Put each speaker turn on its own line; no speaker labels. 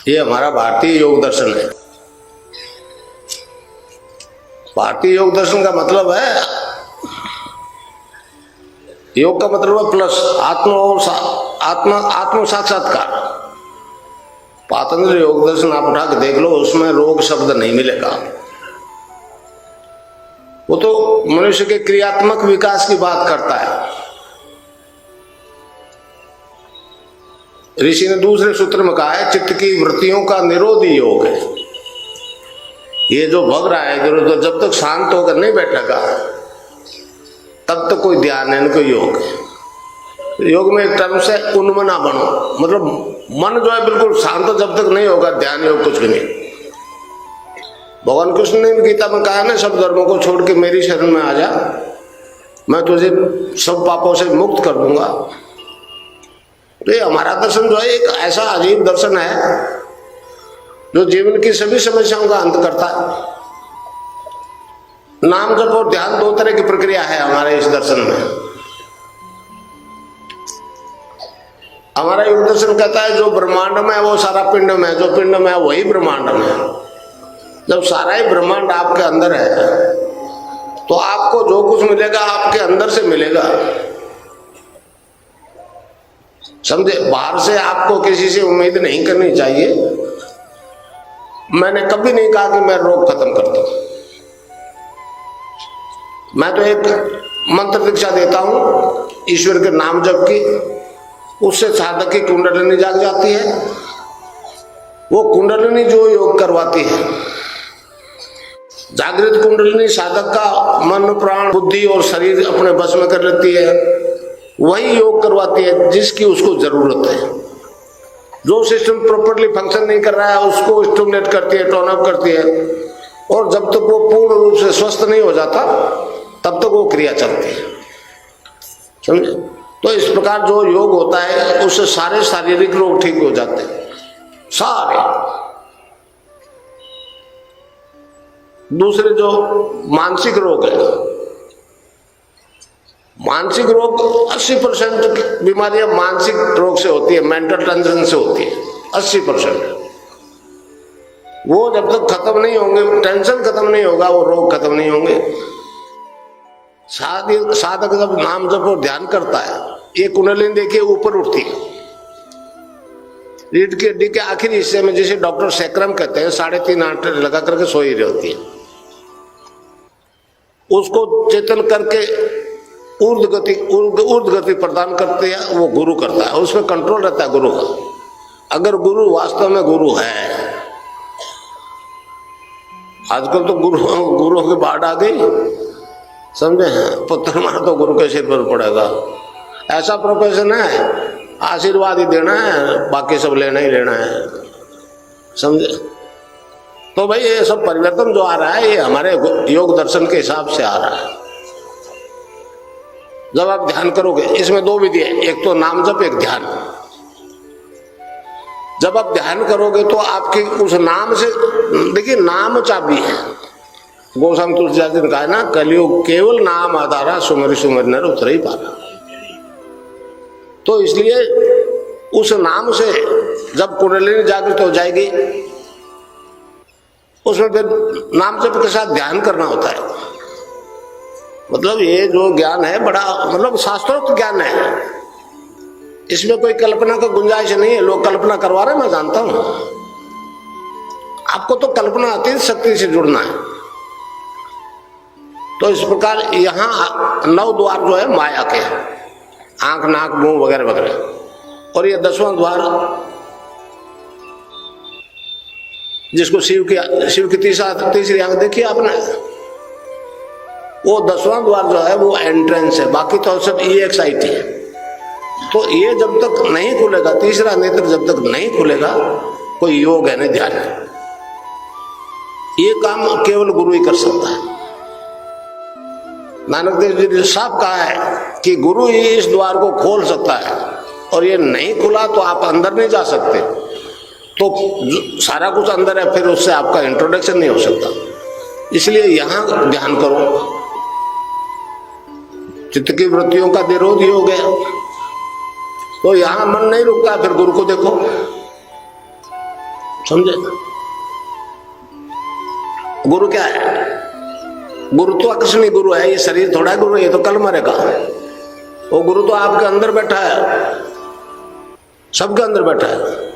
ये हमारा भारतीय योग दर्शन है। भारतीय योग दर्शन का मतलब है, योग का मतलब है प्लस आत्म साक्षात्कार। पातंजलि योग दर्शन आप उठा के देख लो, उसमें रोग शब्द नहीं मिलेगा। वो तो मनुष्य के क्रियात्मक विकास की बात करता है। ऋषि ने दूसरे सूत्र में कहा है, चित्त की वृत्तियों का निरोध योग है। ये जो भग रहा है इधर उधर, जब तक शांत होकर नहीं बैठेगा तब तक कोई ध्यान है, कोई योग है। योग में एक टर्म से उन्मना बनो, मतलब मन जो है बिल्कुल शांत जब तक नहीं होगा, ध्यान योग कुछ भी नहीं। भगवान कृष्ण ने गीता में कहा ना, सब धर्मों को छोड़ के मेरी शरण में आ जा, मैं तुझे सब पापों से मुक्त कर दूंगा। तो ये हमारा दर्शन जो है एक ऐसा अजीब दर्शन है जो जीवन की सभी समस्याओं का अंत करता है। नाम जप और ध्यान दो तरह की प्रक्रिया है हमारे इस दर्शन में। हमारा योग दर्शन कहता है जो ब्रह्मांड में है वो सारा पिंड में है, जो पिंड में है वही ब्रह्मांड में है। जब सारा ही ब्रह्मांड आपके अंदर है तो आपको जो कुछ मिलेगा आपके अंदर से मिलेगा, समझे। बाहर से आपको किसी से उम्मीद नहीं करनी चाहिए। मैंने कभी नहीं कहा कि मैं रोग खत्म करता हूं। मैं तो एक मंत्र दीक्षा देता हूं ईश्वर के नाम जप की, उससे साधक की कुंडलिनी जाग जाती है। वो कुंडलिनी जो योग करवाती है, जागृत कुंडलिनी साधक का मन प्राण बुद्धि और शरीर अपने बस में कर लेती है, वही योग करवाती है जिसकी उसको जरूरत है। जो सिस्टम प्रॉपर्ली फंक्शन नहीं कर रहा है उसको स्टिमुलेट करती है, टोन अप करती है, और जब तक वो पूर्ण रूप से स्वस्थ नहीं हो जाता तब तक वो क्रिया चलती है, समझे। तो इस प्रकार जो योग होता है उससे सारे शारीरिक रोग ठीक हो जाते हैं, सारे। दूसरे जो मानसिक रोग है, मानसिक रोग 80% बीमारियां मानसिक रोग से होती है, मेंटल टेंशन से होती है 80%। वो जब तक खत्म नहीं होंगे, टेंशन खत्म नहीं होगा, वो रोग खत्म नहीं होंगे। साधक जब नाम जप और ध्यान करता है, ये कुंडलिनी देखिए ऊपर उठती है रीढ़ की हड्डी के आखिरी हिस्से में, जिसे डॉक्टर सैक्रम कहते हैं, 3.5 आंटे लगा करके सोई रही होती है। उसको चेतन करके ऊर्ध्व गति प्रदान करते हैं, वो गुरु करता है। उसमें कंट्रोल रहता है गुरु का। अगर गुरु वास्तव में गुरु है, आजकल तो गुरुओं की बाढ़ आ गई, समझे। पुत्र मारा तो गुरु के सिर पर पड़ेगा, ऐसा प्रोफेशन है, आशीर्वाद ही देना है, बाकी सब लेना ही लेना है, समझे। तो भाई ये सब परिवर्तन जो आ रहा है ये हमारे योग दर्शन के हिसाब से आ रहा है। जब आप ध्यान करोगे, इसमें दो विधि है, एक तो नाम जप, एक ध्यान। जब आप ध्यान करोगे तो आपके उस नाम से, देखिए नाम चाबी है। गोस्वामी तुलसीदास जी ने कहा ना, कलियुग केवल नाम आधारा, सुमरि सुमरि नर उतरे ही पारा। तो इसलिए उस नाम से जब कुंडलिनी जागृत हो जाएगी, उसमें फिर नाम जप के साथ ध्यान करना होता है। मतलब ये जो ज्ञान है बड़ा, मतलब शास्त्रोक्त ज्ञान है, इसमें कोई कल्पना का गुंजाइश नहीं है। लोग कल्पना करवा रहे हैं, मैं जानता हूं। आपको तो कल्पना अतीत शक्ति से जुड़ना है। तो इस प्रकार यहाँ 9 द्वार जो है माया के, आंख नाक मुंह वगैरह वगैरह, और ये 10वां द्वार जिसको शिव की तीसरी आंख देखी आपने, वो 10वां द्वार जो है वो एंट्रेंस है, बाकी तो सब EXIT है। तो ये जब तक नहीं खुलेगा, तीसरा नेत्र जब तक नहीं खुलेगा, कोई योग है नहीं, ध्यान है। ये काम केवल गुरु ही कर सकता है। नानक देव जी ने साफ कहा है कि गुरु ही इस द्वार को खोल सकता है, और ये नहीं खुला तो आप अंदर नहीं जा सकते। तो सारा कुछ अंदर है, फिर उससे आपका इंट्रोडक्शन नहीं हो सकता। इसलिए यहां ध्यान करो, चित्त की वृत्तियों का निरोध ही हो गया। तो यहां मन नहीं रुकता, फिर गुरु को देखो। समझे? गुरु क्या है? गुरु तो अकस्मात गुरु है, ये शरीर थोड़ा गुरु है, ये तो कल मरेगा। वो गुरु तो आपके अंदर बैठा है, सबके अंदर बैठा है।